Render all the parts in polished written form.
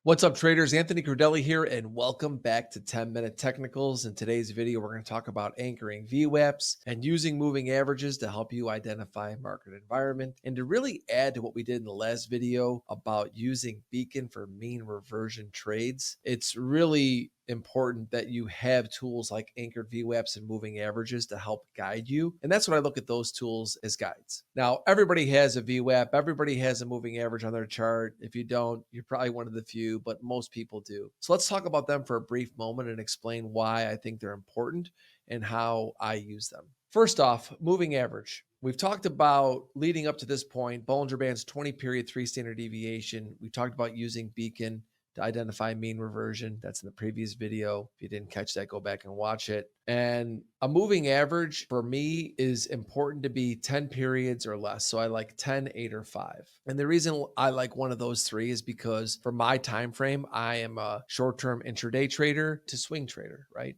What's up, traders? Anthony Crudele here, and welcome back to 10-Minute Technicals. In today's video, we're going to talk about anchoring VWAPs and using moving averages to help you identify market environment. And to really add to what we did in the last video about using Beacon for mean reversion trades, it's really important that you have tools like anchored VWAPs and moving averages to help guide you. And that's what I look at those tools as guides. Now, everybody has a VWAP, everybody has a moving average on their chart. If you don't, you're probably one of the few, but most people do. So let's talk about them for a brief moment and explain why I think they're important and how I use them. First off, moving average. We've talked about leading up to this point, Bollinger Band's 20-period 3 standard deviation. We talked about using Beacon to identify mean reversion. That's in the previous video. If you didn't catch that, go back and watch it. And a moving average for me is important to be 10 periods or less. So I like 10, 8, or 5. And the reason I like one of those three is because for my time frame, I am a short-term intraday trader to swing trader, right?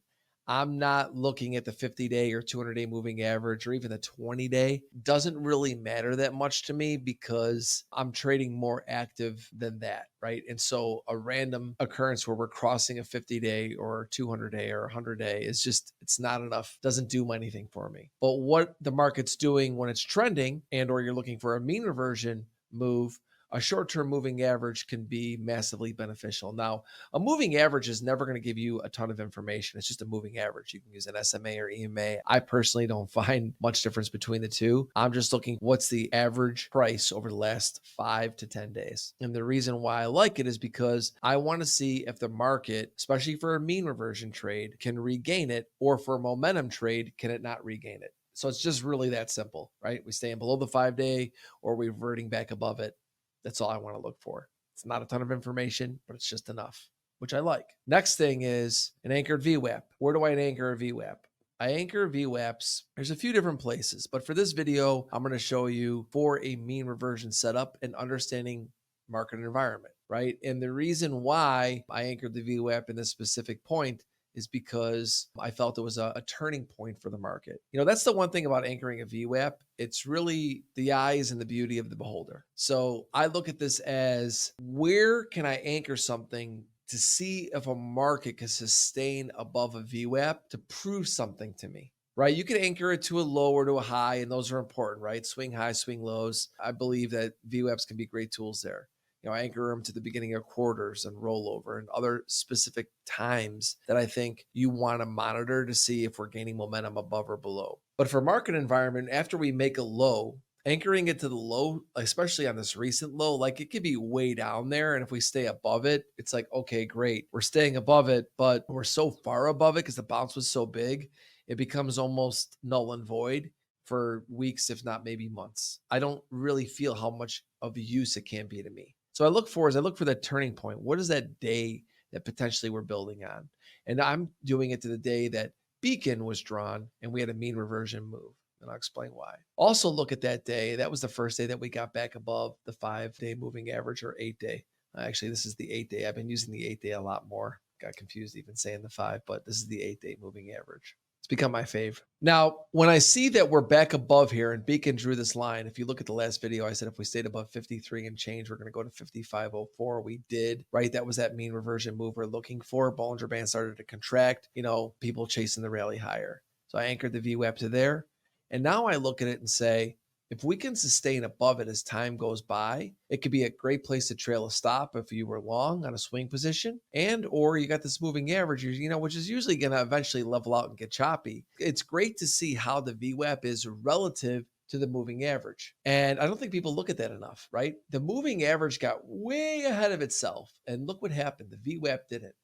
I'm not looking at the 50-day or 200-day moving average or even the 20-day. Doesn't really matter that much to me because I'm trading more active than that, right? And so a random occurrence where we're crossing a 50-day or 200-day or 100-day is just, it's not enough. Doesn't do anything for me. But what the market's doing when it's trending and or you're looking for a mean reversion move, a short-term moving average can be massively beneficial. Now, a moving average is never going to give you a ton of information. It's just a moving average. You can use an SMA or EMA. I personally don't find much difference between the two. I'm just looking what's the average price over the last 5 to 10 days. And the reason why I like it is because I want to see if the market, especially for a mean reversion trade, can regain it, or for a momentum trade, can it not regain it? So it's just really that simple, right? We staying below the 5-day or we're reverting back above it. That's all I want to look for. It's not a ton of information, but it's just enough, which I like. Next thing is an anchored VWAP. Where do I anchor a VWAP? I anchor VWAPs. There's a few different places, but for this video, I'm going to show you for a mean reversion setup and understanding market environment, right? And the reason why I anchored the VWAP in this specific point is because I felt it was a turning point for the market. You know, that's the one thing about anchoring a VWAP. It's really the eyes and the beauty of the beholder. So I look at this as, where can I anchor something to see if a market can sustain above a VWAP to prove something to me? Right? You can anchor it to a low or to a high, and those are important, right? Swing highs, swing lows. I believe that VWAPs can be great tools there. You know, anchor them to the beginning of quarters and rollover and other specific times that I think you want to monitor to see if we're gaining momentum above or below. But for market environment, after we make a low, anchoring it to the low, especially on this recent low, like it could be way down there. And if we stay above it, it's like, okay, great. We're staying above it, but we're so far above it because the bounce was so big, it becomes almost null and void for weeks, if not maybe months. I don't really feel how much of use it can be to me. So I look for that turning point. What is that day that potentially we're building on? And I'm doing it to the day that Beacon was drawn and we had a mean reversion move. And I'll explain why. Also look at that day. That was the first day that we got back above the 5-day moving average or 8-day. Actually, this is the 8-day. I've been using the 8-day a lot more. Got confused even saying the 5, but this is the 8-day moving average. It's become my fave. Now, when I see that we're back above here and Beacon drew this line, if you look at the last video, I said if we stayed above 53 and change, we're going to go to 55.04. We did, right? That was that mean reversion move we're looking for. Bollinger Band started to contract, you know, people chasing the rally higher. So I anchored the VWAP to there. And now I look at it and say, if we can sustain above it as time goes by, it could be a great place to trail a stop if you were long on a swing position, and or you got this moving average, you know, which is usually going to eventually level out and get choppy. It's great to see how the VWAP is relative to the moving average. And I don't think people look at that enough, right? The moving average got way ahead of itself. And look what happened. The VWAP didn't.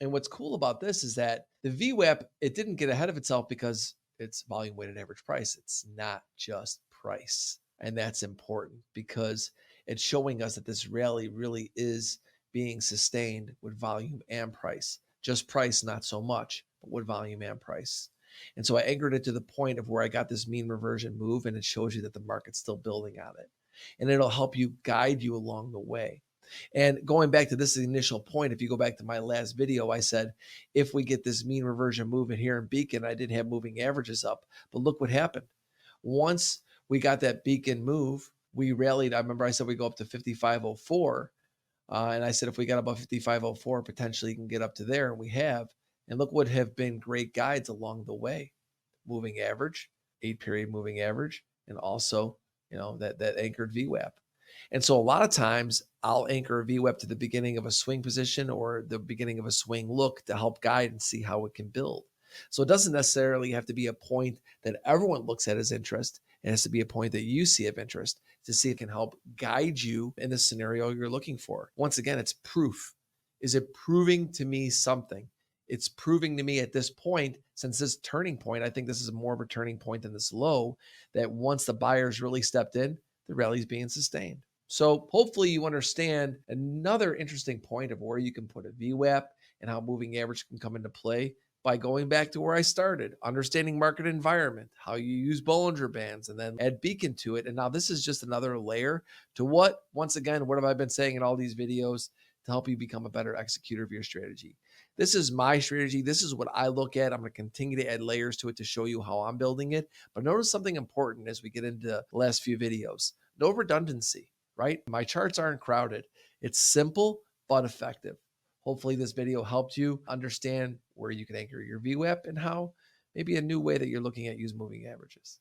And what's cool about this is that the VWAP, it didn't get ahead of itself because it's volume weighted average price. It's not just price. And that's important because it's showing us that this rally really is being sustained with volume and price. Just price, not so much, but with volume and price. And so I anchored it to the point of where I got this mean reversion move, and it shows you that the market's still building on it. And it'll help you guide you along the way. And going back to this initial point, if you go back to my last video, I said, if we get this mean reversion movement here in Beacon, I did have moving averages up, but look what happened. Once we got that Beacon move, we rallied. I remember I said we go up to 55.04. And I said, if we got above 55.04, potentially you can get up to there. And we have. And look what have been great guides along the way. Moving average, 8-period moving average, and also, that anchored VWAP. And so a lot of times I'll anchor a VWAP to the beginning of a swing position or the beginning of a swing look to help guide and see how it can build. So it doesn't necessarily have to be a point that everyone looks at as interest. It has to be a point that you see of interest to see if it can help guide you in the scenario you're looking for. Once again, it's proof. Is it proving to me something? It's proving to me at this point, since this turning point, I think this is more of a turning point than this low, that once the buyers really stepped in, the rally is being sustained. So hopefully you understand another interesting point of where you can put a VWAP and how moving average can come into play by going back to where I started, understanding market environment, how you use Bollinger Bands, and then add Beacon to it. And now this is just another layer to once again, what have I been saying in all these videos to help you become a better executor of your strategy? This is my strategy. This is what I look at. I'm going to continue to add layers to it to show you how I'm building it. But notice something important as we get into the last few videos. No redundancy, right? My charts aren't crowded. It's simple but effective. Hopefully this video helped you understand where you can anchor your VWAP and how maybe a new way that you're looking at use moving averages.